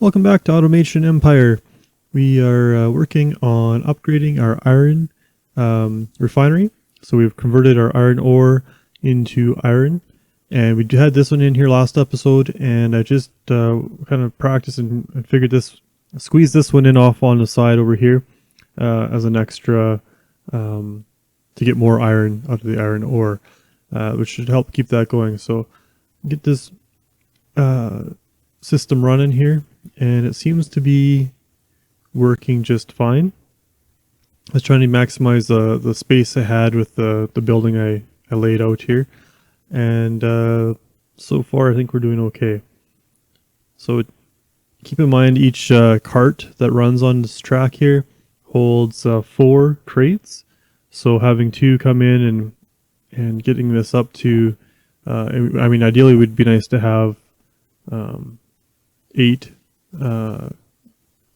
Welcome back to Automation Empire. We are working on upgrading our iron refinery. So we've converted our iron ore into iron, and we had this one in here last episode, and I just kind of practiced and figured squeeze this one in off on the side over here as an extra to get more iron out of the iron ore, which should help keep that going. So get this system running here, and it seems to be working just fine. I was trying to maximize the space I had with the building I laid out here, and so far I think we're doing okay. So keep in mind each cart that runs on this track here holds 4 crates, so having 2 come in and getting this up to I mean, ideally it would be nice to have 8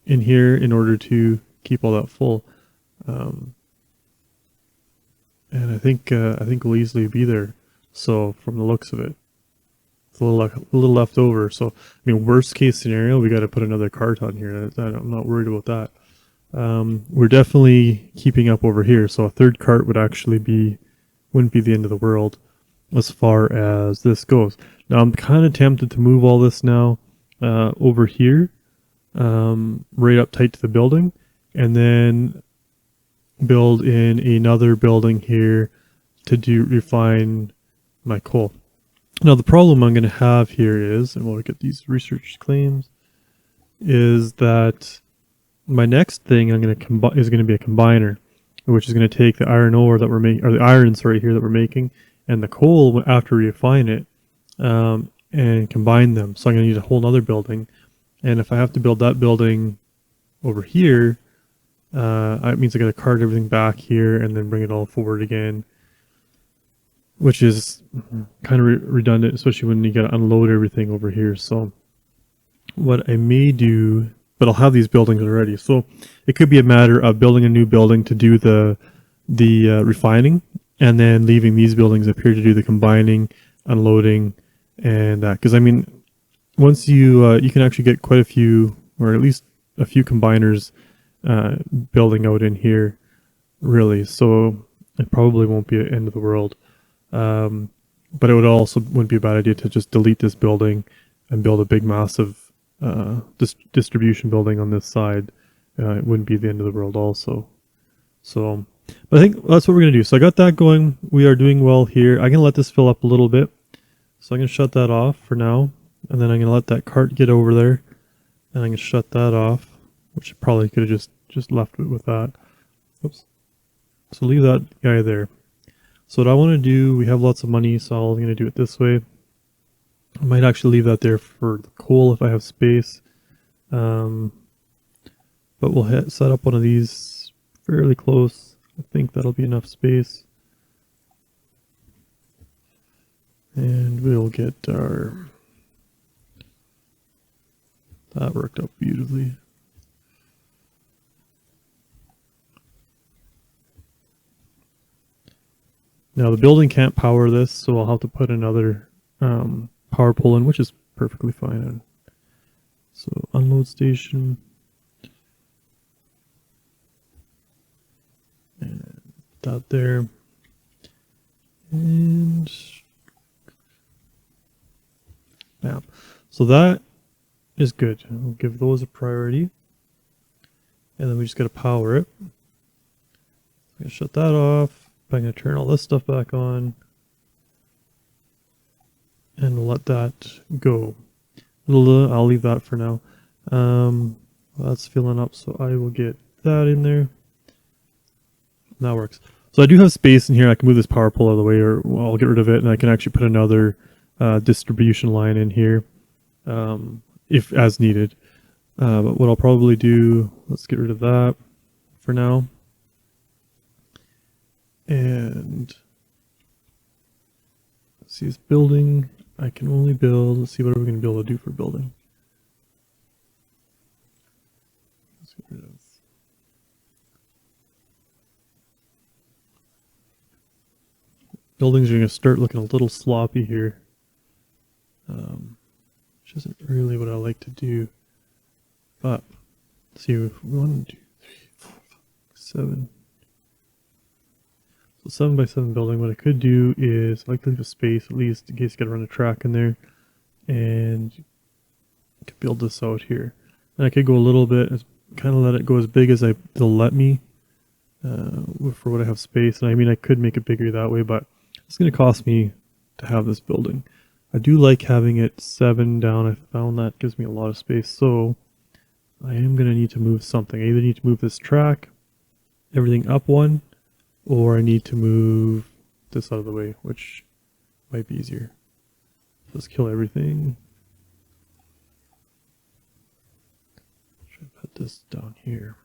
in here in order to keep all that full, and I think we'll easily be there. So from the looks of it, it's a little left over. So I mean, worst case scenario, we got to put another cart on here. I'm not worried about that. We're definitely keeping up over here. So a third cart wouldn't be the end of the world as far as this goes. Now I'm kind of tempted to move all this now over here, right up tight to the building, and then build in another building here to refine my coal. Now the problem I'm going to have here is, and we'll get these research claims, is that my next thing is going to be a combiner, which is going to take the iron ore that we're making, or the iron, sorry, here that we're making, and the coal after we refine it, and combine them. So I'm going to need a whole other building. And if I have to build that building over here, it means I got to cart everything back here and then bring it all forward again, which is kind of redundant, especially when you got to unload everything over here. So what I may do, but I'll have these buildings already. So it could be a matter of building a new building to do the refining, and then leaving these buildings up here to do the combining, unloading, and that. Because I mean, once you can actually get quite a few, or at least a few combiners building out in here, really. So it probably won't be the end of the world. But it wouldn't be a bad idea to just delete this building and build a big massive distribution building on this side. It wouldn't be the end of the world also. So, but I think that's what we're going to do. So I got that going. We are doing well here. I'm going to let this fill up a little bit. So I'm going to shut that off for now. And then I'm going to let that cart get over there. And I'm going to shut that off, which I probably could have just left it with that. Oops. So leave that guy there. So what I want to do, we have lots of money, so I'm going to do it this way. I might actually leave that there for the coal if I have space. But we'll set up one of these fairly close. I think that'll be enough space. And we'll get that worked out beautifully. Now the building can't power this, so I'll have to put another power pole in, which is perfectly fine. So unload station. And that there. And map. So that is good. We'll give those a priority. And then we just got to power it. I'm going to shut that off. I'm going to turn all this stuff back on. And we'll let that go. I'll leave that for now. That's filling up, so I will get that in there. That works. So I do have space in here. I can move this power pole out of the way, or I'll get rid of it, and I can actually put another distribution line in here, if as needed. But what I'll probably do, let's get rid of that for now. And let's see, this building, I can only build, let's see what are we going to be able to do for building. Let's get rid of buildings are going to start looking a little sloppy here, which isn't really what I like to do. But let's see, 1, 2, 3, 4, 5, 7. So 7 by 7 building. What I could do is I like to leave a space at least in case you got to run a track in there, and I could build this out here. And I could go a little bit, kind of let it go as big as they'll let me for what I have space. And I mean, I could make it bigger that way, but it's going to cost me to have this building. I do like having it 7 down. I found that gives me a lot of space. So I am going to need to move something. I either need to move this track, everything up 1, or I need to move this out of the way, which might be easier. Let's kill everything. Try to put this down here.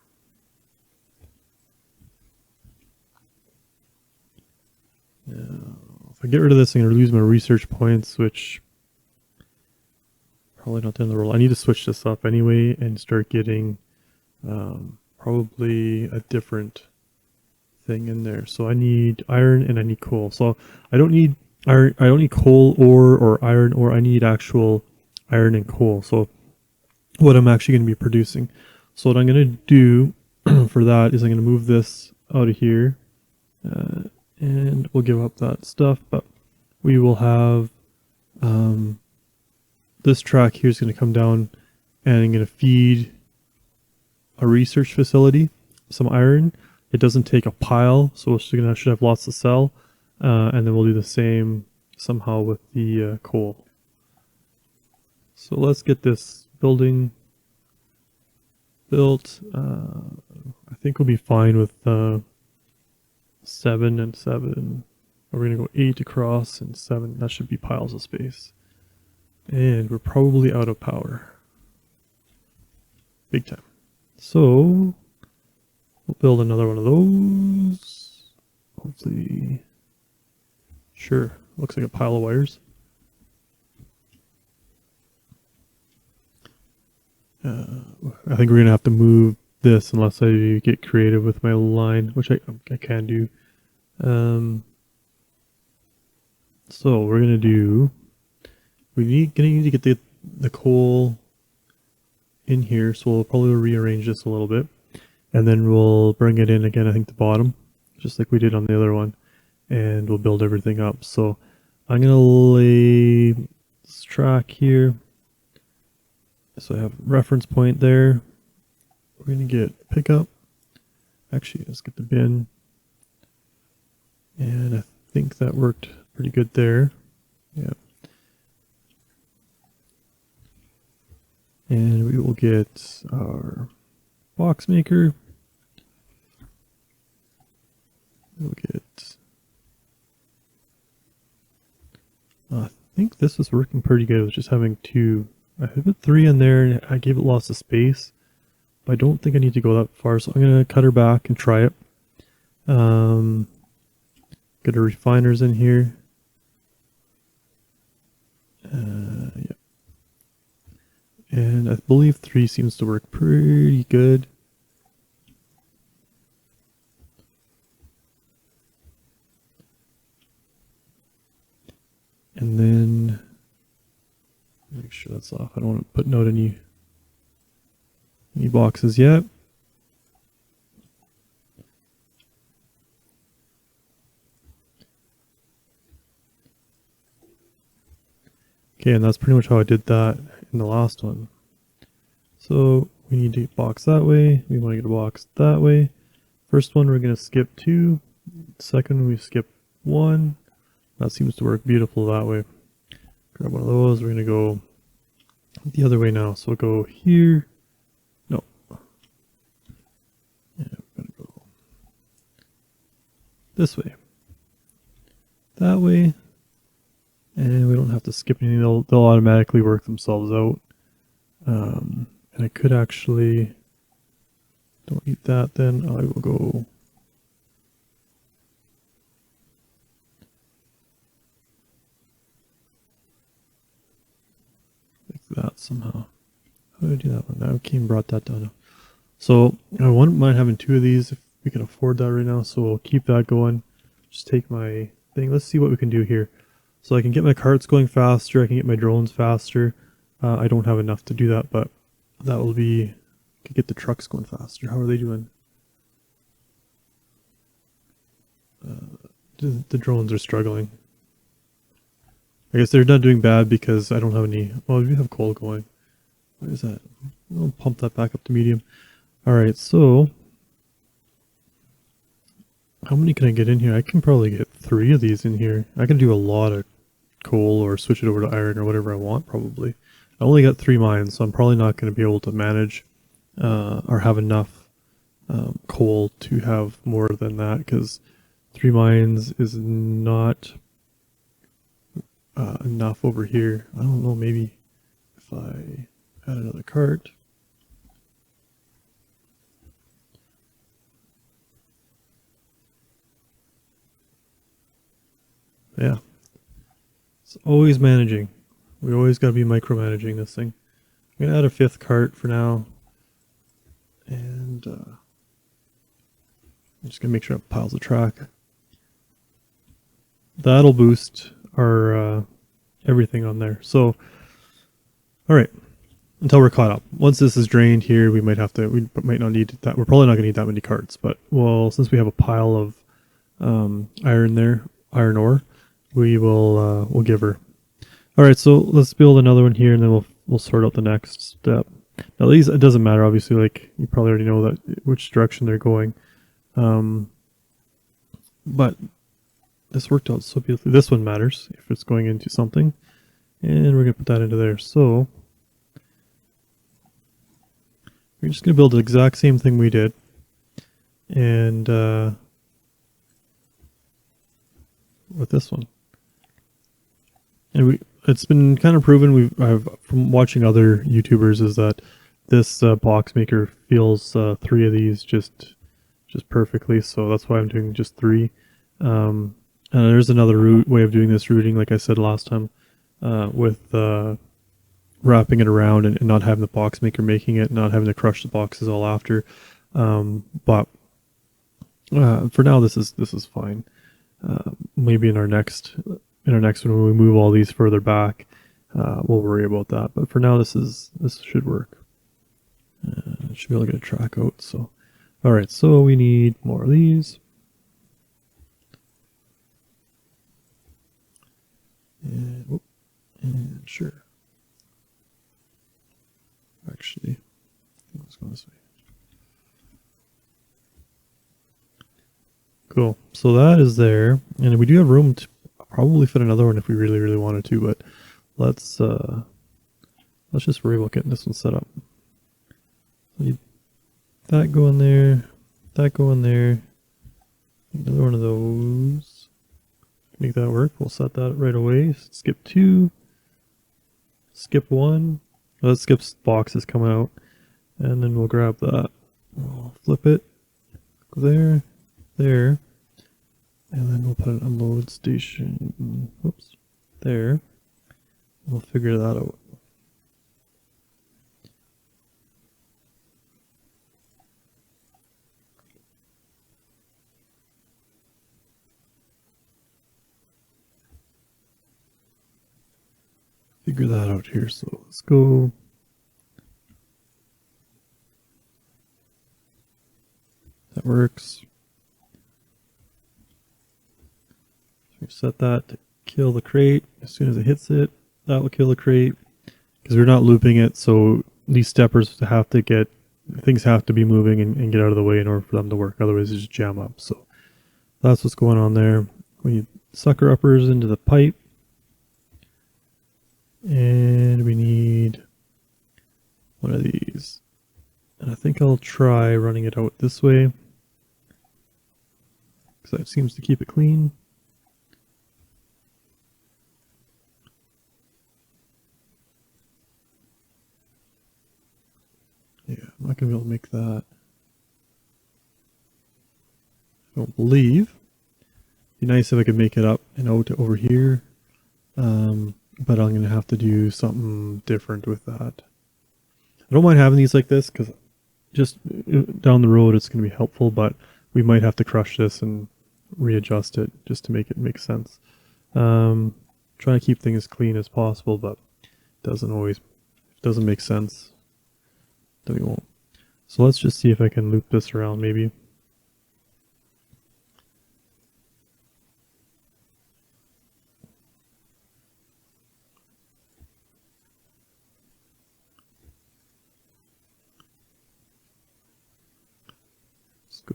Now, if I get rid of this, I'm going to lose my research points, which probably not the end of the world. I need to switch this up anyway and start getting probably a different thing in there. So I need iron and I need coal. So I don't need iron. I don't need coal ore or iron ore. I need actual iron and coal. So what I'm actually going to be producing. So what I'm going to do for that is I'm going to move this out of here. And we'll give up that stuff, but we will have this track here is going to come down and I'm going to feed a research facility some iron. It doesn't take a pile, so should have lots to sell, and then we'll do the same somehow with the coal. So let's get this building built. I think we'll be fine with 7 and 7. We're going to go 8 across and 7. That should be piles of space. And we're probably out of power. Big time. So we'll build another one of those. Hopefully. Sure. Looks like a pile of wires. I think we're going to have to move this unless I get creative with my line, which I can do. So we're going to do, gonna need to get the coal in here, so we'll probably rearrange this a little bit, and then we'll bring it in again, I think the bottom, just like we did on the other one, and we'll build everything up. So I'm going to lay this track here, so I have reference point there. We're going to get pickup. Actually, let's get the bin. And I think that worked pretty good there. Yeah. And we will get our box maker. We'll get... I think this was working pretty good with just having 2. I put 3 in there and I gave it lots of space. I don't think I need to go that far, so I'm going to cut her back and try it. Get our refiners in here. Yeah. And I believe 3 seems to work pretty good. And then, make sure that's off. I don't want to put out any boxes yet. Okay, and that's pretty much how I did that in the last one. So we need to box that way. We want to get a box that way. First one we're going to skip 2. Second we skip 1. That seems to work beautiful that way. Grab one of those. We're going to go the other way now. So we'll go here. No. Yeah, we're going to go this way. That way. And we don't have to skip anything. They'll automatically work themselves out. And I could actually, don't eat that then. I will go like that somehow. How do I do that one? I came brought that down. So I wouldn't mind having 2 of these if we can afford that right now. So we'll keep that going. Just take my thing. Let's see what we can do here. So I can get my carts going faster. I can get my drones faster. I don't have enough to do that, but that will be Could get the trucks going faster. How are they doing? The drones are struggling. I guess they're not doing bad because I don't have any. Well, we have coal going. What is that? I'll pump that back up to medium. Alright, so how many can I get in here? I can probably get 3 of these in here. I can do a lot of coal or switch it over to iron or whatever I want, probably. I only got 3 mines, so I'm probably not going to be able to manage or have enough coal to have more than that, because 3 mines is not enough over here. I don't know, maybe if I add another cart. Yeah. It's always managing. We always got to be micromanaging this thing. I'm going to add a 5th cart for now. And I'm just going to make sure it piles of track. That'll boost our everything on there. So, alright. Until we're caught up. Once this is drained here, we might not need that. We're probably not going to need that many carts. But, well, since we have a pile of iron there, iron ore, we'll give her. All right, so let's build another one here, and then we'll sort out the next step. Now these, it doesn't matter, obviously. Like you probably already know that which direction they're going, but this worked out so beautifully. This one matters if it's going into something, and we're gonna put that into there. So we're just gonna build the exact same thing we did, and with this one. And it's been kind of proven, from watching other YouTubers, is that this box maker feels 3 of these just perfectly. So that's why I'm doing just 3. And there's another way of doing this routing, like I said last time, with wrapping it around and not having the box maker making it, not having to crush the boxes all after. But for now, this is fine. Maybe in our next one, when we move all these further back, we'll worry about that. But for now, this should work. Should be able to get a track out. So, all right. So we need more of these. And sure. Actually, let's go this way. Cool. So that is there, and we do have room to probably fit another one if we really, really wanted to. But let's just worry about getting this one set up. Need that go in there, that go in there. Another one of those. Make that work. We'll set that right away. Skip 2. Skip 1. That skips boxes coming out, and then we'll grab that. We'll flip it. Go there. There, and then we'll put an unload station, whoops, there. We'll figure that out. Figure that out here, so let's go. That works. Set that to kill the crate. As soon as it hits it, that will kill the crate, because we're not looping it, so these steppers things have to be moving and get out of the way in order for them to work, otherwise they just jam up. So that's what's going on there. We need sucker uppers into the pipe, and we need one of these, and I think I'll try running it out this way, because that seems to keep it clean. Yeah, I'm not going to be able to make that. I don't believe. It'd be nice if I could make it up and out over here. But I'm going to have to do something different with that. I don't mind having these like this, because just down the road it's going to be helpful, but we might have to crush this and readjust it just to make it make sense. Trying to keep things as clean as possible, but it doesn't make sense. Then we won't. So let's just see if I can loop this around maybe.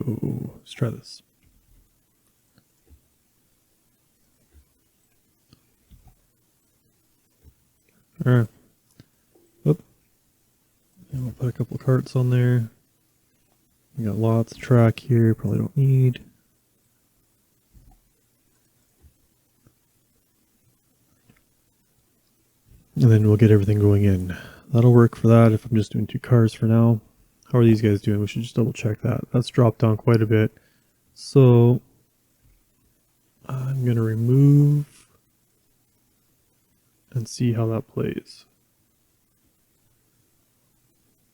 Let's try this. All right. Oop. And we'll put a couple carts on there. We got lots of track here, probably don't need. And then we'll get everything going in. That'll work for that if I'm just doing 2 cars for now. How are these guys doing? We should just double check that. That's dropped down quite a bit. So I'm going to remove and see how that plays.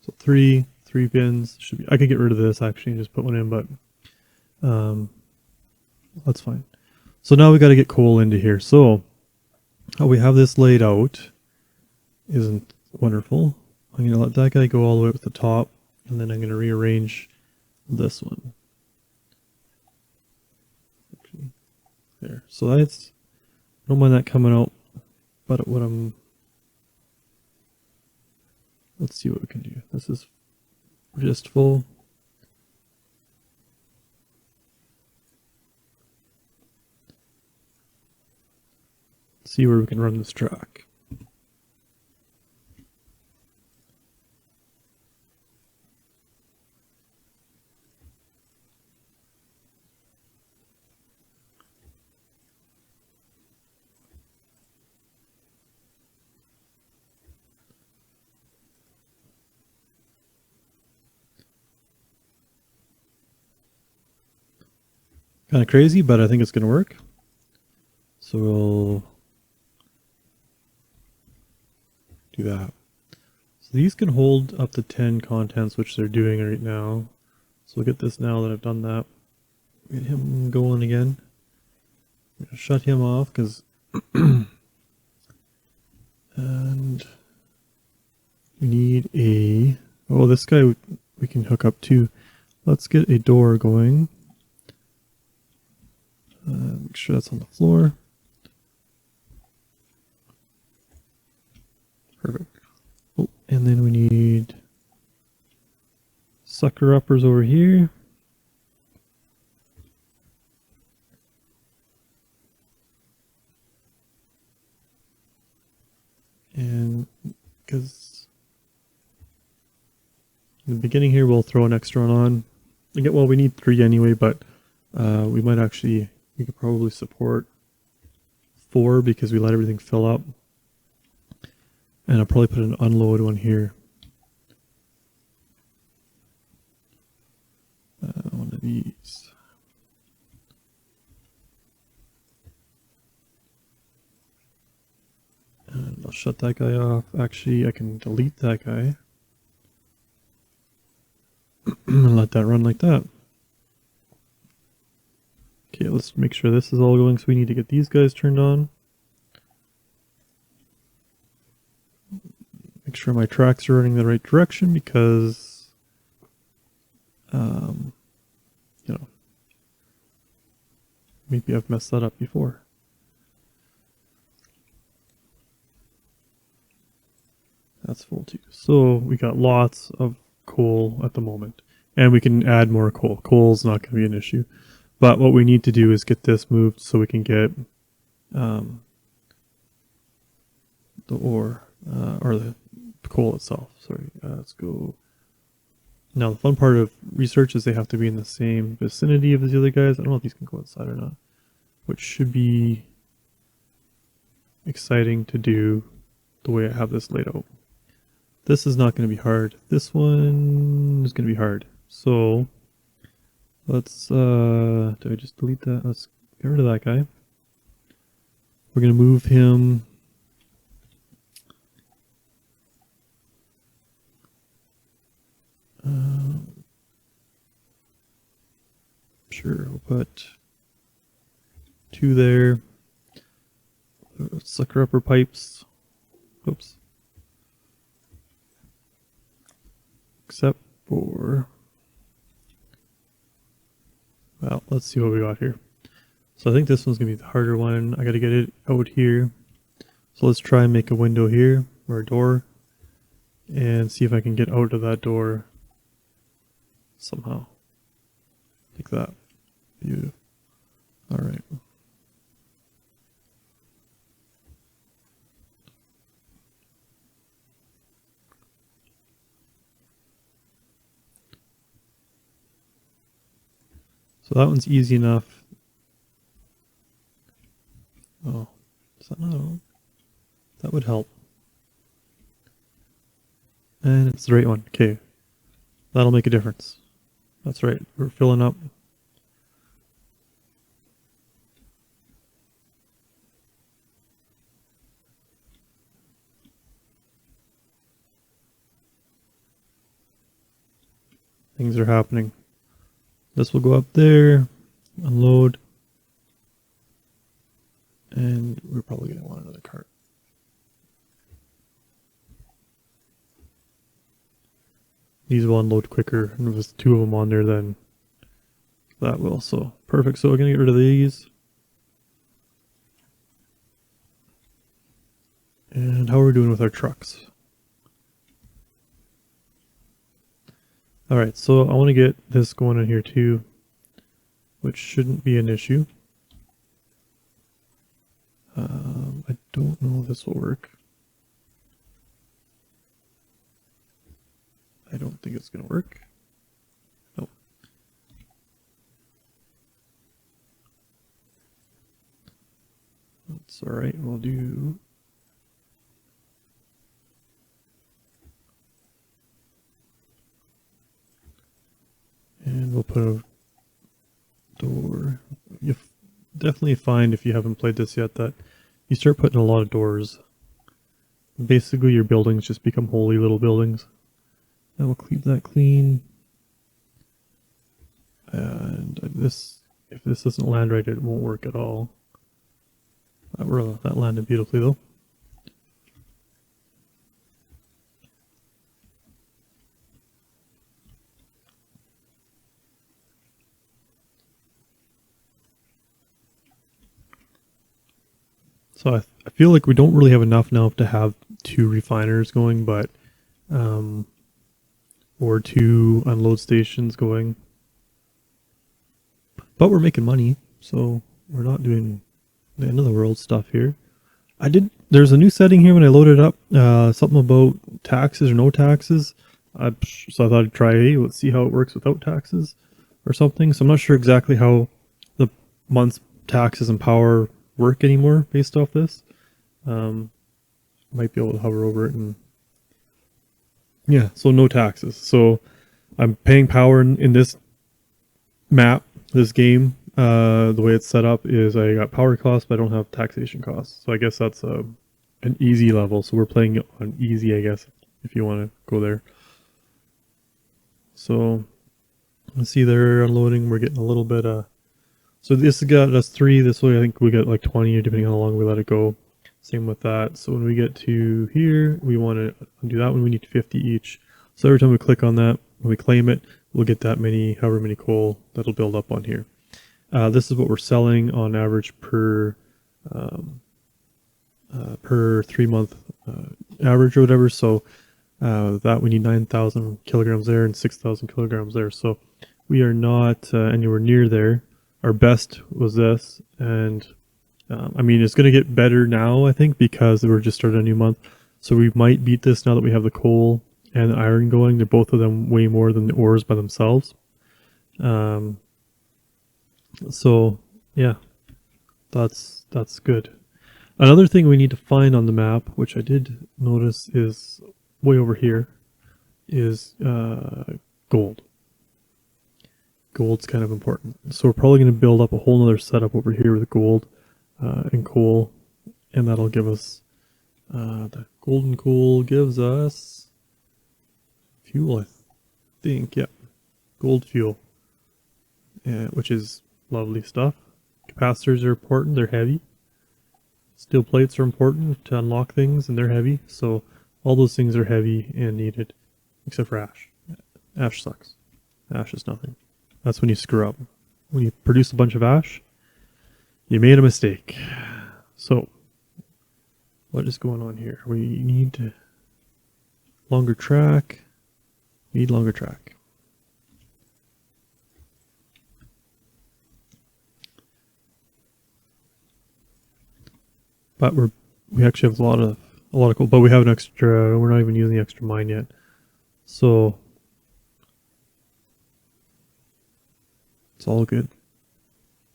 So three pins should be. I could get rid of this actually and just put one in, but that's fine. So now we got to get coal into here. So how we have this laid out isn't wonderful. I'm going to let that guy go all the way up to the top, and then I'm going to rearrange this one. Actually, there. So that's, I don't mind that coming out, but what let's see what we can do. This is just full. See where we can run this track. Kind of crazy, but I think it's going to work. So we'll do that. So these can hold up to 10 contents, which they're doing right now. So we'll get this now that I've done that. Get him going again. I'm going to shut him off because and we need a, oh, this guy we can hook up to. Let's get a door going. Make sure that's on the floor. Perfect. Oh, and then we need sucker uppers over here. And because in the beginning here, we'll throw an extra one on. Well, we need 3 anyway, but we might actually, we could probably support 4 because we let everything fill up. And I'll probably put an unload one here. One of these. And I'll shut that guy off. Actually, I can delete that guy. And let that run like that. Okay, let's make sure this is all going. So we need to get these guys turned on. Make sure my tracks are running the right direction because, you know, maybe I've messed that up before. That's full too. So we got lots of coal at the moment, and we can add more coal. Coal's not going to be an issue, but what we need to do is get this moved so we can get the ore or the coal itself. Sorry, let's go. Now the fun part of research is they have to be in the same vicinity of the other guys. I don't know if these can go outside or not, which should be exciting to do the way I have this laid out. This is not going to be hard. This one is going to be hard. So let's, do I just delete that? Let's get rid of that guy. We're going to move him. Sure, we'll put 2 there. Sucker upper pipes. Oops. Accept. for, well, let's see what we got here. So I think this one's gonna be the harder one. I gotta get it out here. So let's try and make a window here, or a door, and see if I can get out of that door somehow. Like that. Beautiful. Alright. So that one's easy enough. Oh, is that not on? That would help. And it's the right one. Okay. That'll make a difference. That's right. We're filling up. Things are happening. This will go up there, unload, and we're probably going to want another cart. These will unload quicker, and if there's 2 of them on there, then that will. So perfect. So we're going to get rid of these. And how are we doing with our trucks? Alright, so I want to get this going in here too, which shouldn't be an issue. I don't know if this will work. I don't think it's going to work. Nope. That's alright, we'll do... And we'll put a door. You'll definitely find, if you haven't played this yet, that you start putting a lot of doors. Basically, your buildings just become holy little buildings. And we'll keep that clean. And this, if this doesn't land right, it won't work at all. That landed beautifully though. So I feel like we don't really have enough now to have 2 refiners going, but or 2 unload stations going. But we're making money, so we're not doing the end of the world stuff here. There's a new setting here when I loaded up, something about taxes or no taxes. So I thought I'd try, hey, let's see how it works without taxes or something. So I'm not sure exactly how the month's taxes and power work anymore based off this. Might be able to hover over it and yeah, so no taxes. So I'm paying power in this map, this game. The way it's set up is I got power costs, but I don't have taxation costs. So I guess that's an easy level. So we're playing on easy, I guess, if you want to go there. So let's see, they're unloading. We're getting a little bit so this has got us 3. This way I think we get like 20, depending on how long we let it go. Same with that. So when we get to here, we want to undo that one. We need 50 each. So every time we click on that, when we claim it, we'll get that many, however many coal that'll build up on here. This is what we're selling on average per 3-month average or whatever. So that we need 9,000 kilograms there and 6,000 kilograms there. So we are not anywhere near there. Our best was this, and I mean, it's going to get better now, I think, because we're just starting a new month. So we might beat this now that we have the coal and the iron going. They're both of them way more than the ores by themselves. So yeah, that's good. Another thing we need to find on the map, which I did notice is way over here, is gold. Gold's kind of important. So we're probably going to build up a whole nother setup over here with gold and coal, and that'll give us the golden coal gives us fuel, I think. Yep, gold fuel, which is lovely stuff. Capacitors are important. They're heavy. Steel plates are important to unlock things, and they're heavy. So all those things are heavy and needed, except for ash. Ash sucks. Ash is nothing. That's when you screw up. When you produce a bunch of ash, you made a mistake. So, what is going on here? We need longer track. We need longer track. But we actually have a lot of coal, but we have an extra. We're not even using the extra mine yet, so it's all good.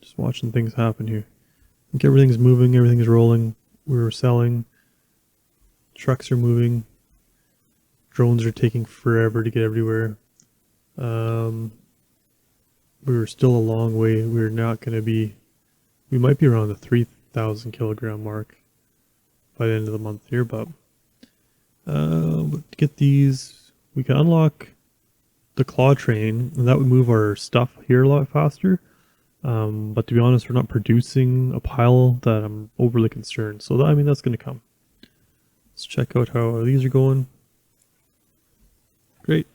Just watching things happen here. I think everything's moving, everything's rolling. We're selling. Trucks are moving. Drones are taking forever to get everywhere. We were still a long way. We're not going to be. We might be around the 3,000 kilogram mark by the end of the month here, but to get these, we can unlock the claw train, and that would move our stuff here a lot faster. But to be honest, we're not producing a pile that I'm overly concerned. So I mean, that's going to come. Let's check out how these are going. Great.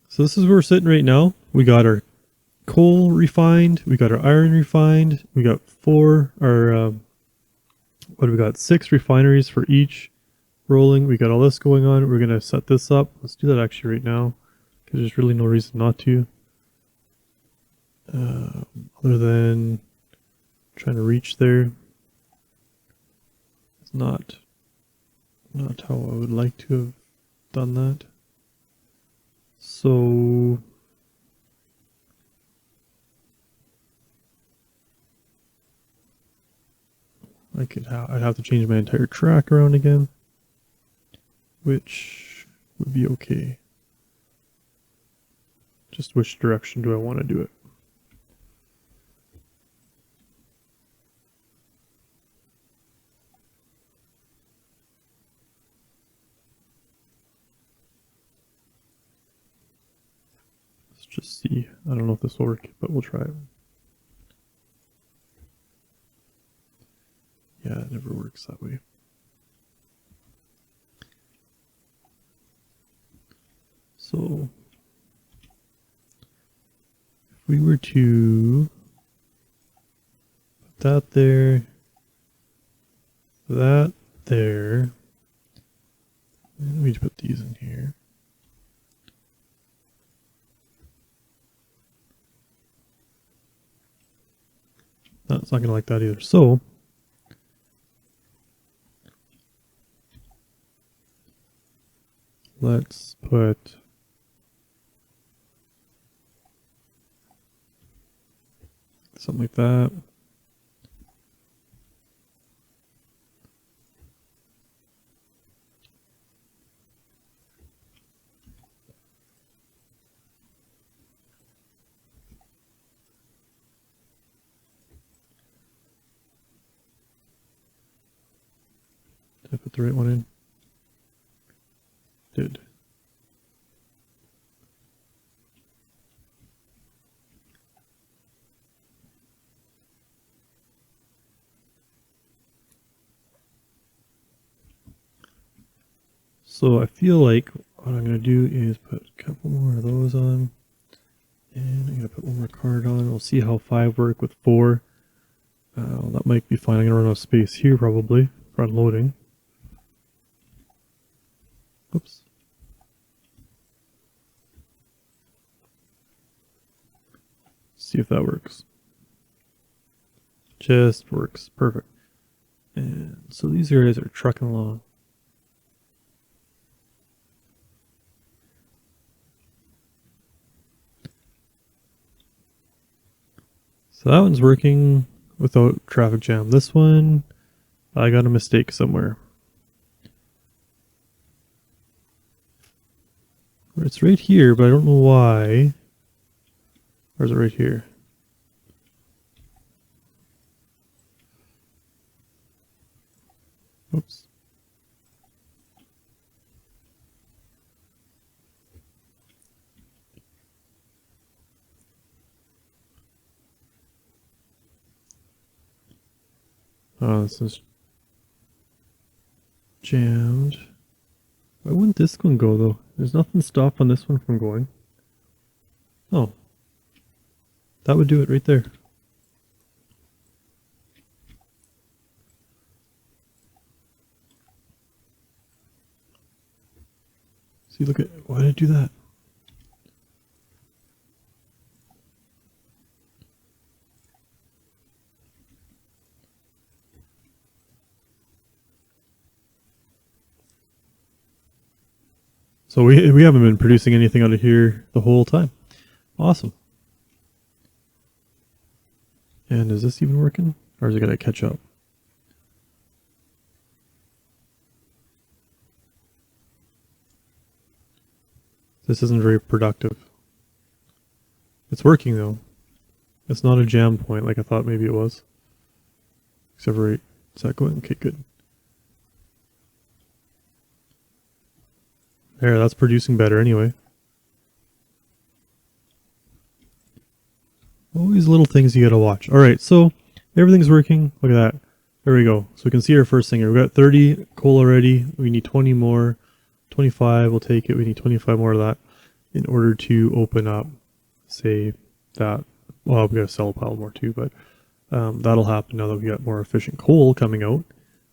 So this is where we're sitting right now. We got our coal refined. We got our iron refined. We got what do we got? 6 refineries for each rolling. We got all this going on. We're going to set this up. Let's do that actually right now, because there's really no reason not to. Other than trying to reach there. It's not how I would like to have done that. So I'd have to change my entire track around again, which would be okay. Just which direction do I want to do it? Let's just see. I don't know if this will work, but we'll try it. Yeah, it never works that way. So if we were to put that there, and we put these in here. No, it's not going to like that either. So let's put something like that. Did I put the right one in? Did. So I feel like what I'm going to do is put a couple more of those on. And I'm going to put one more card on. We'll see how 5 work with 4. That might be fine. I'm going to run out of space here probably for unloading. Oops. See if that works. Just works. Perfect. And so these guys are trucking along. So that one's working without traffic jam. This one, I got a mistake somewhere. It's right here, but I don't know why. Or is it right here? Oops. Oh, this is jammed. Why wouldn't this one go though? There's nothing stopping this one from going. Oh. That would do it right there. See, look at, why did it do that? So we haven't been producing anything out of here the whole time. Awesome. And is this even working? Or is it going to catch up? This isn't very productive. It's working though. It's not a jam point like I thought maybe it was. Except for, is that going? Okay, good. There, that's producing better anyway. Always little things you gotta watch. Alright, so everything's working. Look at that. There we go. So we can see our first thing here. We've got 30 coal already. We need 20 more. 25, we'll take it. We need 25 more of that in order to open up, say, that. Well, we gotta sell a pile more too, but that'll happen now that we got more efficient coal coming out,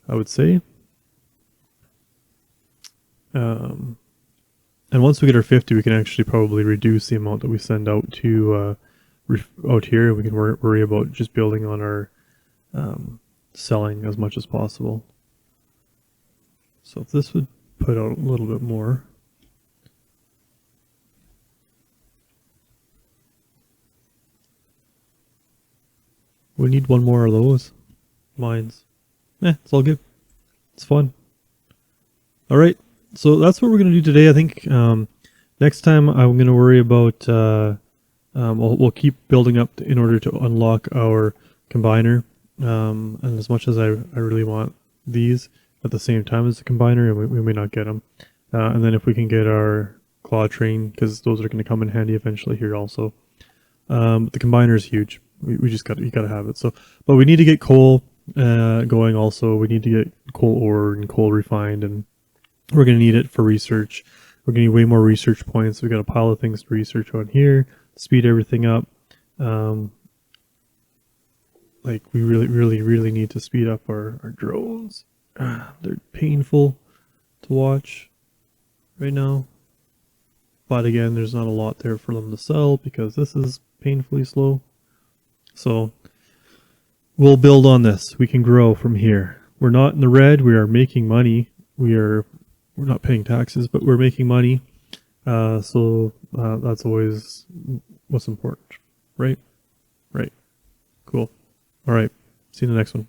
I would say. And once we get our 50, we can actually probably reduce the amount that we send out to out here. We can worry about just building on our selling as much as possible. So if this would put out a little bit more. We need one more of those mines. It's all good. It's fun. All right. So that's what we're going to do today. I think next time I'm going to worry about, we'll keep building up in order to unlock our combiner. And as much as I really want these at the same time as the combiner, we may not get them. And then if we can get our claw train, because those are going to come in handy eventually here also. The combiner is huge. We just you gotta have it. So, but we need to get coal going also. We need to get coal ore and coal refined, and we're going to need it for research. We're going to need way more research points. We've got a pile of things to research on here, speed everything up. Like we really need to speed up our drones. They're painful to watch right now. But again, there's not a lot there for them to sell because this is painfully slow. So we'll build on this. We can grow from here. We're not in the red. We are making money. We're not paying taxes, but we're making money. So that's always what's important, right? Right. Cool. All right. See you in the next one.